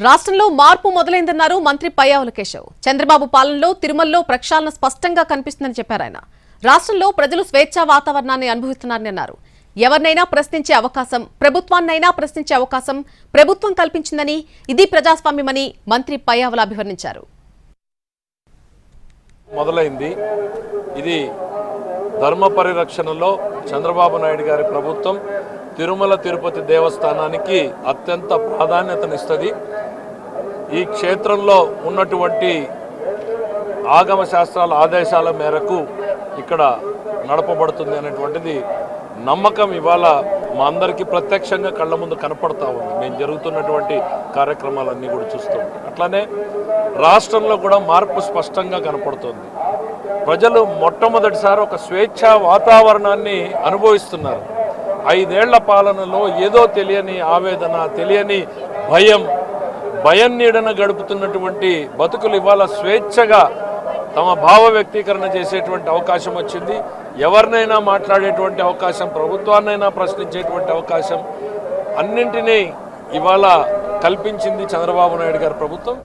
రాష్ట్రంలో మార్పు మొదలైందన్నారు మంత్రి పయ్యావుల కేశవ్. చంద్రబాబు పాలనలో తిరుమలలో ప్రక్షాళన స్పష్టంగా కనిపిస్తుందని చెప్పారు ఆయన. రాష్ట్రంలో ప్రజలు స్వేచ్ఛా వాతావరణాన్ని అనుభవిస్తున్నారని అన్నారు. ఎవరినైనా ప్రశ్నించే అవకాశం, ప్రభుత్వాన్నైనా ప్రశ్నించే అవకాశం ప్రభుత్వం కల్పించిందని, ఇది ప్రజాస్వామ్యమని మంత్రి పయ్యావుల అభివర్ణించారు. మొదలైంది ఇది ధర్మ పరిరక్షణలో చంద్రబాబు నాయుడు గారి ప్రభుత్వం తిరుమల తిరుపతి దేవస్థానానికి అత్యంత ప్రాధాన్యతనిస్తుంది. ఈ క్షేత్రంలో ఉన్నటువంటి ఆగమ శాస్త్రాల ఆదేశాల మేరకు ఇక్కడ నడపబడుతుంది అనేటువంటిది నమ్మకం ఇవాళ మా అందరికీ ప్రత్యక్షంగా కళ్ళ ముందు కనపడతా ఉంది. మేము జరుగుతున్నటువంటి కార్యక్రమాలన్నీ కూడా చూస్తాం. అట్లానే రాష్ట్రంలో కూడా మార్పు స్పష్టంగా కనపడుతుంది. ప్రజలు మొట్టమొదటిసారి ఒక స్వేచ్ఛా వాతావరణాన్ని అనుభవిస్తున్నారు. 5 ఏళ్ల పాలనలో ఏదో తెలియని ఆవేదన, తెలియని భయం నీడన గడుపుతున్నటువంటి బతుకులు ఇవాళ స్వేచ్ఛగా తమ భావ వ్యక్తీకరణ చేసేటువంటి అవకాశం వచ్చింది. ఎవరినైనా మాట్లాడేటువంటి అవకాశం, ప్రభుత్వాన్నైనా ప్రశ్నించేటువంటి అవకాశం అన్నింటినీ ఇవాళ కల్పించింది చంద్రబాబు నాయుడు గారి ప్రభుత్వం.